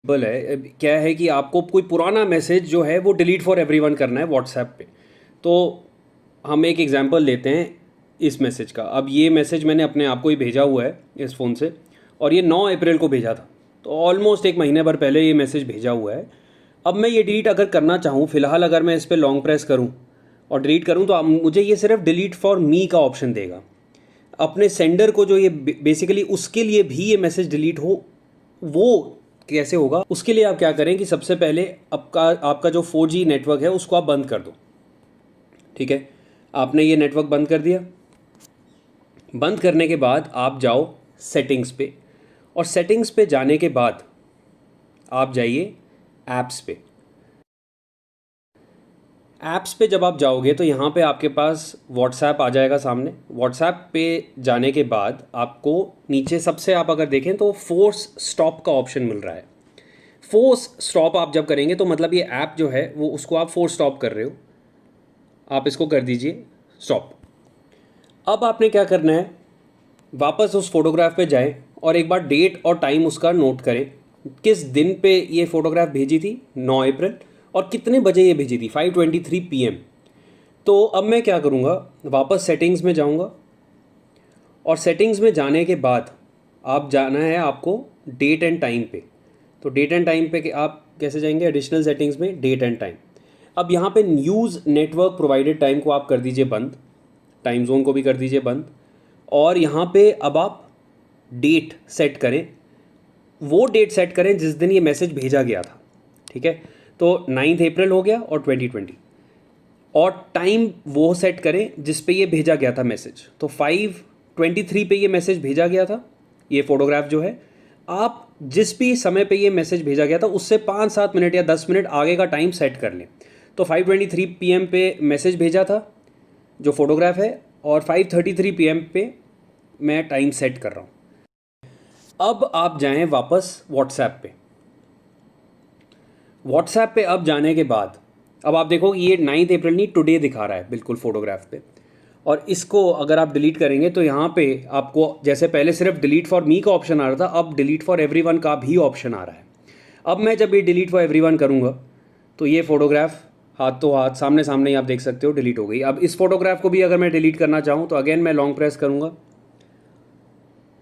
Simple है। क्या है कि आपको कोई पुराना मैसेज जो है वो डिलीट फॉर एवरीवन करना है व्हाट्सएप पे। तो हम एक एग्जांपल लेते हैं इस मैसेज का। अब ये मैसेज मैंने अपने आप को ही भेजा हुआ है इस फ़ोन से, और ये 9 अप्रैल को भेजा था। तो ऑलमोस्ट एक महीने भर पहले ये मैसेज भेजा हुआ है। अब मैं ये डिलीट अगर करना चाहूँ, फ़िलहाल अगर मैं इस पर लॉन्ग प्रेस करूँ और डिलीट करूँ, तो मुझे ये सिर्फ डिलीट फॉर मी का ऑप्शन देगा। अपने सेंडर को जो ये बेसिकली उसके लिए भी ये मैसेज डिलीट हो, वो कैसे होगा? उसके लिए आप क्या करें कि सबसे पहले आपका जो 4G नेटवर्क है उसको आप बंद कर दो। ठीक है, आपने ये नेटवर्क बंद कर दिया। बंद करने के बाद आप जाओ सेटिंग्स पे, और सेटिंग्स पे जाने के बाद आप जाइए ऐप्स पे। ऐप्स पे जब आप जाओगे तो यहाँ पे आपके पास व्हाट्सएप आ जाएगा सामने। व्हाट्सएप पे जाने के बाद आपको नीचे सबसे, आप अगर देखें तो फोर्स स्टॉप का ऑप्शन मिल रहा है। फोर्स स्टॉप आप जब करेंगे तो मतलब ये ऐप जो है वो, उसको आप फोर्स स्टॉप कर रहे हो। आप इसको कर दीजिए स्टॉप। अब आपने क्या करना है, वापस उस फोटोग्राफ पे जाएं और एक बार डेट और टाइम उसका नोट करें। किस दिन पे ये फ़ोटोग्राफ भेजी थी, 9 अप्रैल, और कितने बजे ये भेजी थी, 5:23 PM। तो अब मैं क्या करूँगा, वापस सेटिंग्स में जाऊँगा, और सेटिंग्स में जाने के बाद आप जाना है आपको डेट एंड टाइम पे। तो डेट एंड टाइम पे आप कैसे जाएंगे, एडिशनल सेटिंग्स में डेट एंड टाइम। अब यहाँ पे यूज़ नेटवर्क प्रोवाइडेड टाइम को आप कर दीजिए बंद, टाइम जोन को भी कर दीजिए बंद, और यहाँ पे अब आप डेट सेट करें, वो डेट सेट करें जिस दिन ये मैसेज भेजा गया था। ठीक है, तो 9 अप्रैल हो गया और 2020, और टाइम वो सेट करें जिस पे ये भेजा गया था मैसेज। तो 5:23 पे ये मैसेज भेजा गया था, ये फ़ोटोग्राफ जो है। आप जिस भी समय पे ये मैसेज भेजा गया था उससे 5-7 मिनट या 10 मिनट आगे का टाइम सेट कर लें। तो 5:23 PM पे मैसेज भेजा था जो फ़ोटोग्राफ है, और 5:33 PM पे मैं टाइम सेट कर रहा हूँ। अब आप जाएं वापस व्हाट्सएप पे। व्हाट्सएप पे अब जाने के बाद अब आप देखो ये 9 अप्रैल नहीं, टुडे दिखा रहा है बिल्कुल फ़ोटोग्राफ पे। और इसको अगर आप डिलीट करेंगे तो यहाँ पे आपको, जैसे पहले सिर्फ डिलीट फॉर मी का ऑप्शन आ रहा था, अब डिलीट फॉर एवरीवन का भी ऑप्शन आ रहा है। अब मैं जब ये डिलीट फॉर एवरीवन करूँगा तो ये फ़ोटोग्राफ हाथों हाथ सामने सामने ही आप देख सकते हो डिलीट हो गई। अब इस फोटोग्राफ को भी अगर मैं डिलीट करना चाहूँ तो अगेन मैं लॉन्ग प्रेस करूँगा,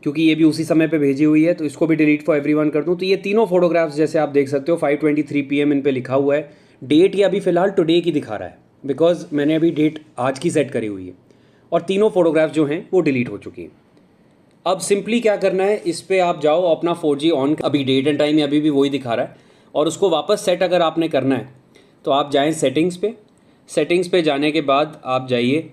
क्योंकि ये भी उसी समय पे भेजी हुई है, तो इसको भी डिलीट फॉर एवरीवन कर दूँ। तो ये तीनों फोटोग्राफ्स जैसे आप देख सकते हो 5:23 PM इन पे लिखा हुआ है। डेट ये अभी फ़िलहाल टुडे की दिखा रहा है, बिकॉज मैंने अभी डेट आज की सेट करी हुई है, और तीनों फोटोग्राफ्स जो हैं वो डिलीट हो चुकी हैं। अब सिंपली क्या करना है, इस पर आप जाओ अपना 4G ऑन, अभी डेट एंड टाइम अभी भी वही दिखा रहा है, और उसको वापस सेट अगर आपने करना है तो आप जाएँ सेटिंग्स पे। सेटिंग्स पे जाने के बाद आप जाइए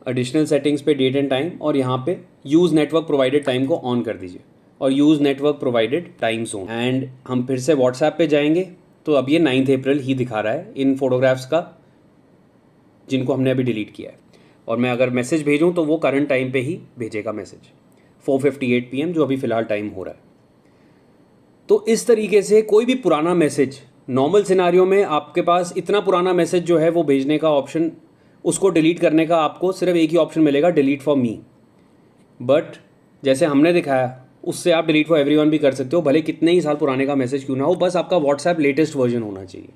एडिशनल सेटिंग्स पे डेट एंड टाइम, और यहाँ पे यूज़ नेटवर्क प्रोवाइडेड टाइम को ऑन कर दीजिए, और use network provided time zone. And हम फिर से व्हाट्सएप पे जाएंगे तो अब ये 9 अप्रैल ही दिखा रहा है इन फोटोग्राफ्स का जिनको हमने अभी डिलीट किया है। और मैं अगर मैसेज भेजूँ तो वो करंट टाइम पे ही भेजेगा मैसेज, 4:58 PM जो अभी फ़िलहाल टाइम हो रहा है। तो इस तरीके से कोई भी पुराना मैसेज, नॉर्मल सिनारियो में आपके पास इतना पुराना मैसेज जो है वो भेजने का ऑप्शन, उसको डिलीट करने का आपको सिर्फ एक ही ऑप्शन मिलेगा, डिलीट फॉर मी। बट जैसे हमने दिखाया उससे आप डिलीट फॉर एवरीवन भी कर सकते हो, भले कितने ही साल पुराने का मैसेज क्यों ना हो, बस आपका व्हाट्सएप लेटेस्ट वर्जन होना चाहिए।